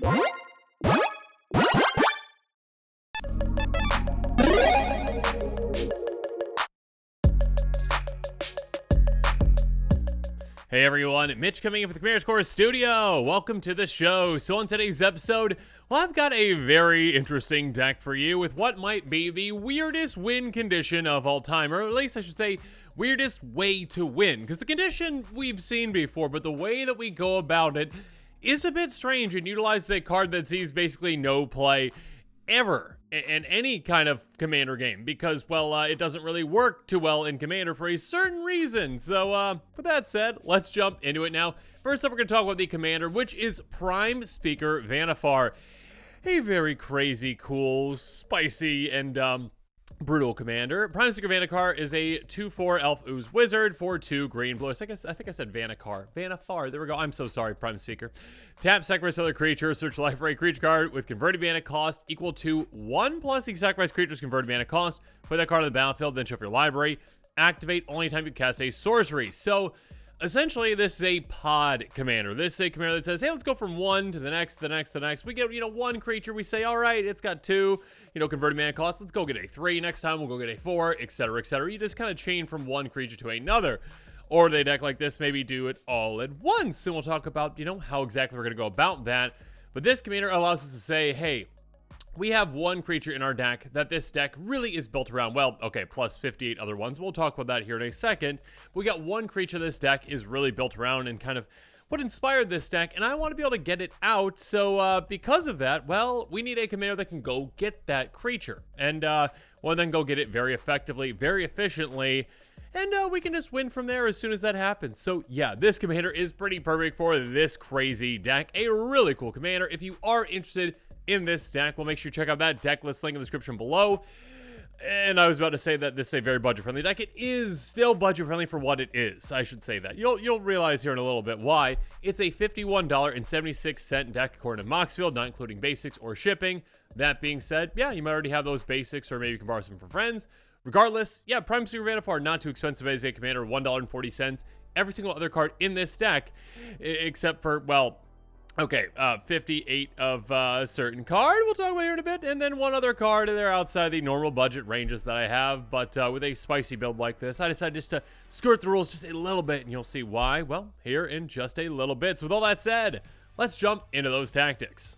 Hey everyone, Mitch coming in from the Commander's Core Studio. Welcome to the show. So on today's episode, well, I've got a very interesting deck for you with what might be the weirdest win condition of all time, or at least I should say weirdest way to win, because the condition we've seen before, but the way that we go about it is a bit strange and utilizes a card that sees basically no play ever in any kind of Commander game, because, well, it doesn't really work too well in Commander for a certain reason. So, with that said, let's jump into it now. First up, we're going to talk about the Commander, which is Prime Speaker Vannifar. A very crazy, cool, spicy, and, brutal commander. Prime Speaker Vannifar is a 2/4 Elf Ooze Wizard for 2 green blue. I think I said Vannifar. There we go. I'm so sorry, Prime Speaker. Tap, sacrifice other creature, search life for a creature card with converted mana cost equal to 1 plus the sacrifice creature's converted mana cost. Put that card on the battlefield, then shuffle your library. Activate only time you cast a sorcery. So, essentially, this is a pod commander. This is a commander that says, hey, let's go from 1 to the next, the next, the next. We get, one creature. We say, all right, it's got 2, converted mana cost. Let's go get a 3. Next time, we'll go get a 4, etc., etc. You just kind of chain from one creature to another. Or they deck like this, maybe do it all at once. And we'll talk about, how exactly we're going to go about that. But this commander allows us to say, hey, we have one creature in our deck that this deck really is built around. Well, okay, plus 58 other ones. We'll talk about that here in a second. We got one creature this deck is really built around and kind of what inspired this deck, and I want to be able to get it out. So because of that, well, we need a commander that can go get that creature. And well, then go get it very effectively, very efficiently. And we can just win from there as soon as that happens. So yeah, this commander is pretty perfect for this crazy deck. A really cool commander. If you are interested in this deck, well, make sure you check out that deck list link in the description below. And I was about to say that this is a very budget-friendly deck. It is still budget-friendly for what it is. I should say that. You'll realize here in a little bit why. It's a $51.76 deck according to Moxfield, not including basics or shipping. That being said, yeah, you might already have those basics, or maybe you can borrow some from friends. Regardless, yeah, Prime Speaker Vannifar, not too expensive as a commander, $1.40. Every single other card in this deck, except for, well, okay, 58 of a certain card we'll talk about here in a bit, and then one other card there outside the normal budget ranges that I have. But with a spicy build like this, I decided just to skirt the rules just a little bit, and you'll see why, well, here in just a little bit. So with all that said, let's jump into those tactics.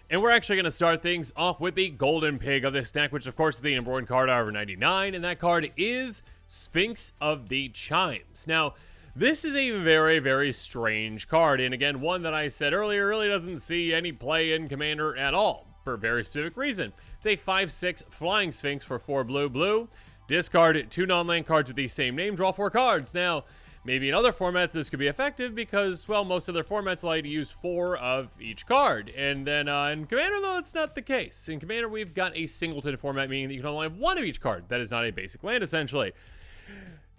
And we're actually going to start things off with the golden pig of this deck, which of course is the number 1 card out of 99, and that card is Sphinx of the Chimes. Now, this is a very, very strange card, and again, one that I said earlier really doesn't see any play in Commander at all, for a very specific reason. It's a 5/6 Flying Sphinx for 4 blue. Discard 2 non-land cards with the same name, draw 4 cards. Now, maybe in other formats this could be effective because, well, most other formats allow you to use 4 of each card. And then in Commander, though, that's not the case. In Commander, we've got a singleton format, meaning that you can only have 1 of each card. That is not a basic land, essentially.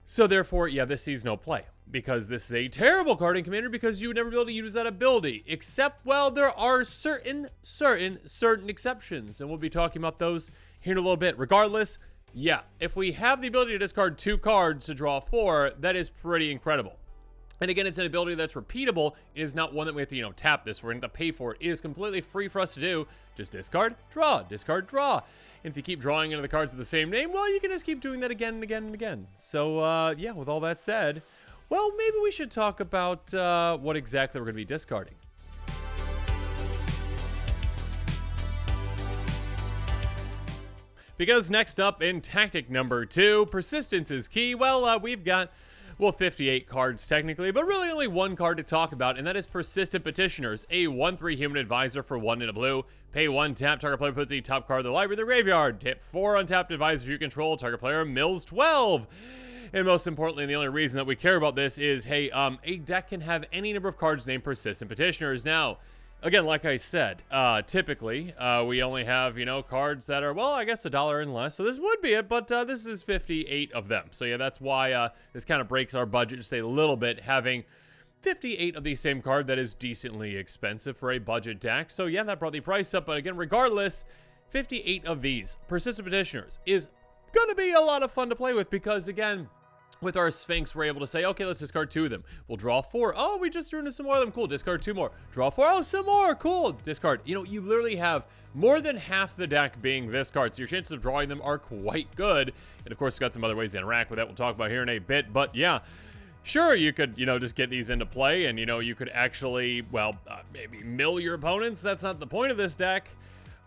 So therefore, yeah, this sees no play, because this is a terrible card in Commander because you would never be able to use that ability. Except, well, there are certain exceptions, and we'll be talking about those here in a little bit. Regardless, yeah, if we have the ability to discard 2 cards to draw 4, that is pretty incredible. And again, it's an ability that's repeatable. It is not one that we have to, tap this. We're going to have to pay for it. It is completely free for us to do. Just discard, draw, discard, draw. And if you keep drawing into the cards with the same name, well, you can just keep doing that again and again and again. So, yeah, with all that said, well, maybe we should talk about what exactly we're going to be discarding. Because next up in tactic number 2, persistence is key. Well, we've got, 58 cards technically, but really only 1 card to talk about, and that is Persistent Petitioners, a 1/3 human advisor for 1 in a blue. Pay 1, tap, target player puts the top card of the library in the graveyard. Tap 4 untapped advisors you control, target player mills 12. And most importantly, and the only reason that we care about this is, hey, a deck can have any number of cards named Persistent Petitioners. Now, again, like I said, typically, we only have, cards that are, well, I guess $1 and less. So this would be it, but this is 58 of them. So yeah, that's why this kind of breaks our budget just a little bit, having 58 of the same card that is decently expensive for a budget deck. So yeah, that brought the price up. But again, regardless, 58 of these Persistent Petitioners is going to be a lot of fun to play with because, again, with our Sphinx, we're able to say, okay, let's discard 2 of them. We'll draw 4. Oh, we just drew into some more of them. Cool. Discard 2 more. Draw 4. Oh, some more. Cool. Discard. You know, you literally have more than half the deck being this card, so your chances of drawing them are quite good. And of course, we've got some other ways to interact with that we'll talk about here in a bit. But yeah, sure, you could, just get these into play, and, you could actually, maybe mill your opponents. That's not the point of this deck.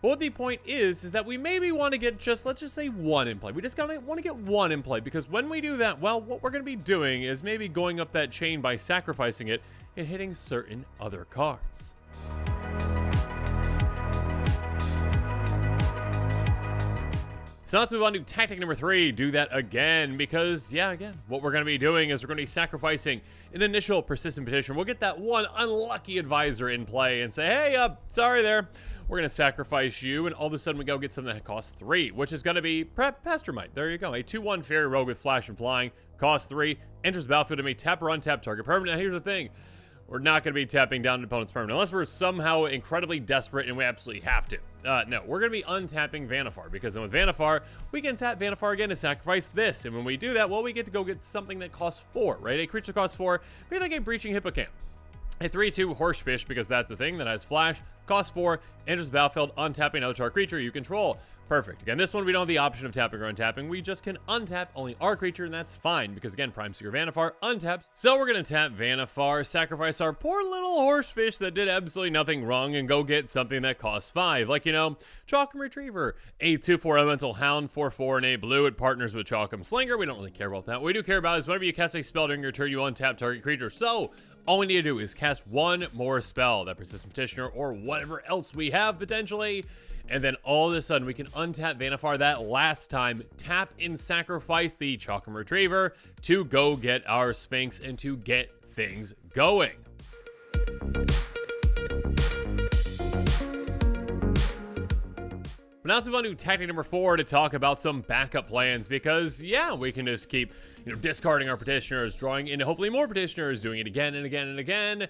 But what the point is that we maybe want to get let's just say 1 in play. We just want to get 1 in play, because when we do that, well, what we're going to be doing is maybe going up that chain by sacrificing it and hitting certain other cards. So let's move on to tactic number 3, do that again, because, yeah, again, what we're going to be doing is we're going to be sacrificing an initial persistent petitioner. We'll get that one unlucky advisor in play and say, hey, sorry there, we're going to sacrifice you, and all of a sudden we go get something that costs 3, which is going to be Pastormite. There you go, a 2/1 Fairy Rogue with Flash and Flying, costs 3, enters the battlefield to may tap or untap target permanent. Now here's the thing. We're not going to be tapping down an opponent's permanent unless we're somehow incredibly desperate and we absolutely have to. No, we're going to be untapping Vannifar, because then with Vannifar, we can tap Vannifar again to sacrifice this. And when we do that, well, we get to go get something that costs 4, right? A creature costs 4, maybe like a Breaching Hippocamp. A 3/2 Horsefish, because that's the thing that has Flash, costs 4, enters the battlefield, untapping another target creature you control. Perfect. Again, this one we don't have the option of tapping or untapping. We just can untap only our creature, and that's fine, because again, Prime Seeker Vannifar untaps. So we're going to tap Vannifar, sacrifice our poor little Horsefish that did absolutely nothing wrong, and go get something that costs 5. Like, Chalkum Retriever. A 2/4 Elemental Hound, 4/4 and a blue. It partners with Chalkum Slinger. We don't really care about that. What we do care about is whenever you cast a spell during your turn, you untap target creature. So all we need to do is cast 1 more spell, that Persistent Petitioner or whatever else we have potentially. And then all of a sudden, we can untap Vannifar that last time, tap and sacrifice the Chalkum Retriever to go get our Sphinx and to get things going. But now let's move on to tactic number 4 to talk about some backup plans, because, yeah, we can just keep, discarding our petitioners, drawing in hopefully more petitioners, doing it again and again and again.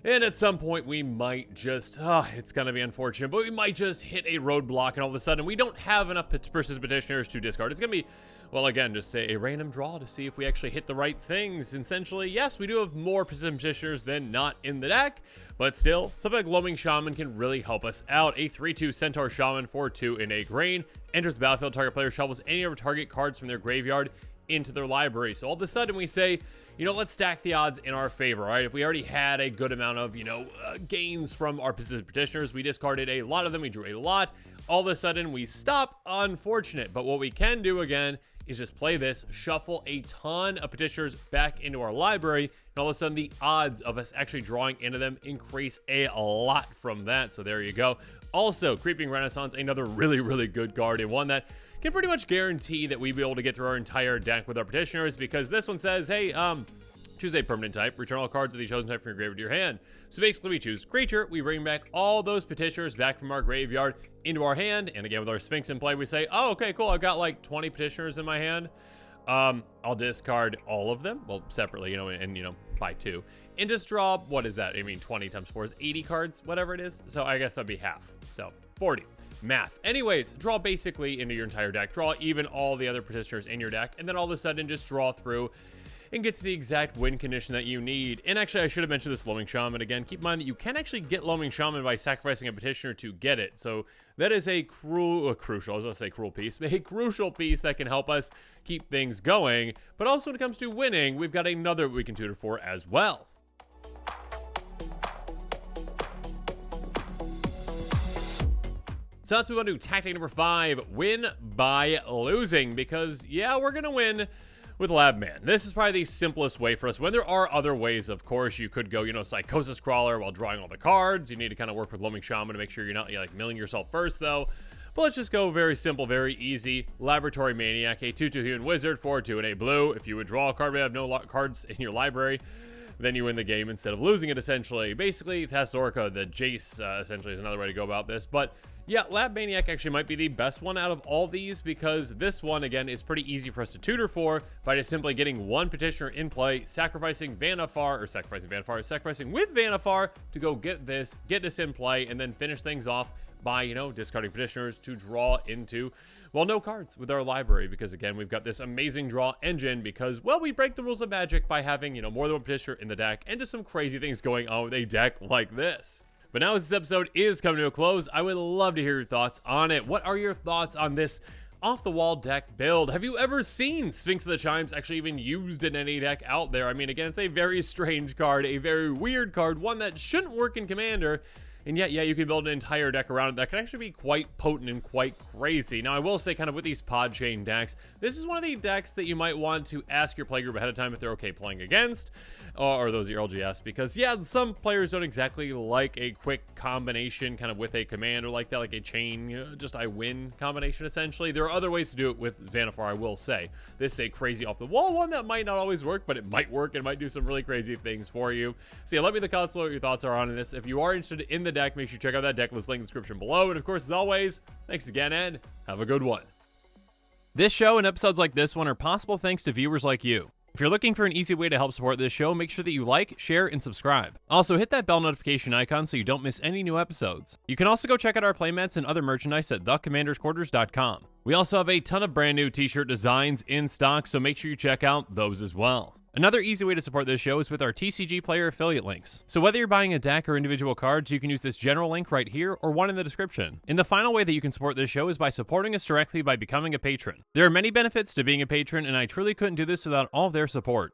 And at some point, we might just, it's going to be unfortunate, but we might just hit a roadblock, and all of a sudden, we don't have enough persistent petitioners to discard. It's going to be, well, again, just a random draw to see if we actually hit the right things. Essentially, yes, we do have more persistent petitioners than not in the deck, but still, something like Loaming Shaman can really help us out. A 3/2 Centaur Shaman, 4/2 in a green, enters the battlefield, target player shovels any of our target cards from their graveyard into their library. So all of a sudden, we say, let's stack the odds in our favor, right? If we already had a good amount of, gains from our persistent petitioners, we discarded a lot of them, we drew a lot. All of a sudden, we stop. Unfortunate. But what we can do again is just play this, shuffle a ton of petitioners back into our library, and all of a sudden, the odds of us actually drawing into them increase a lot from that. So there you go. Also, Creeping Renaissance, another really, really good card, and one that can pretty much guarantee that we'll be able to get through our entire deck with our petitioners, because this one says, hey, choose a permanent type, return all cards of the chosen type from your graveyard to your hand. So basically, we choose creature, we bring back all those petitioners back from our graveyard into our hand, and again, with our Sphinx in play, we say, oh, okay, cool, I've got like 20 petitioners in my hand. I'll discard all of them, well, separately, and buy 2, and just draw, what is that? 20 times 4 is 80 cards, whatever it is, so I guess that'd be half, so 40. Math. Anyways, draw basically into your entire deck. Draw even all the other petitioners in your deck, and then all of a sudden just draw through and get to the exact win condition that you need. And actually, I should have mentioned this Loaming Shaman again. Keep in mind that you can actually get Loaming Shaman by sacrificing a petitioner to get it. So that is a crucial, I was going to say cruel piece, but a crucial piece that can help us keep things going. But also when it comes to winning, we've got another we can tutor for as well. So let's move on to tactic number 5, win by losing, because, yeah, we're going to win with Lab Man. This is probably the simplest way for us. When there are other ways, of course, you could go, Psychosis Crawler while drawing all the cards. You need to kind of work with Loaming Shaman to make sure you're not, milling yourself first, though. But let's just go very simple, very easy. Laboratory Maniac, a 2/2 Human Wizard, 4/2 and a blue. If you would draw a card, but have no cards in your library, then you win the game instead of losing it, essentially. Basically, Thasorica, the Jace, essentially, is another way to go about this. But yeah, Lab Maniac actually might be the best one out of all these, because this one, again, is pretty easy for us to tutor for by just simply getting one petitioner in play, sacrificing with Vannifar to go get this in play, and then finish things off by, discarding petitioners to draw into, well, no cards with our library because, again, we've got this amazing draw engine because, well, we break the rules of Magic by having, more than one petitioner in the deck and just some crazy things going on with a deck like this. But now as this episode is coming to a close, I would love to hear your thoughts on it. What are your thoughts on this off-the-wall deck build? Have you ever seen Sphinx of the Chimes actually even used in any deck out there? I mean, again, it's a very strange card, a very weird card, one that shouldn't work in Commander, and yet, yeah, you can build an entire deck around it that can actually be quite potent and quite crazy. Now, I will say, kind of with these pod chain decks, this is one of the decks that you might want to ask your playgroup ahead of time if they're okay playing against, or those are your LGS, because, yeah, some players don't exactly like a quick combination kind of with a command or like that, like a chain, just I win combination, essentially. There are other ways to do it with Vannifar, I will say. This is a crazy off-the-wall one that might not always work, but it might work and might do some really crazy things for you. So, yeah, let me in the comments below what your thoughts are on this. If you are interested in the deck, make sure you check out that deck list link in the description below. And, of course, as always, thanks again, and have a good one. This show and episodes like this one are possible thanks to viewers like you. If you're looking for an easy way to help support this show, make sure that you like, share, and subscribe. Also, hit that bell notification icon so you don't miss any new episodes. You can also go check out our playmats and other merchandise at thecommandersquarters.com. We also have a ton of brand new t-shirt designs in stock, so make sure you check out those as well. Another easy way to support this show is with our TCG Player affiliate links. So whether you're buying a deck or individual cards, you can use this general link right here or one in the description. And the final way that you can support this show is by supporting us directly by becoming a patron. There are many benefits to being a patron, and I truly couldn't do this without all of their support.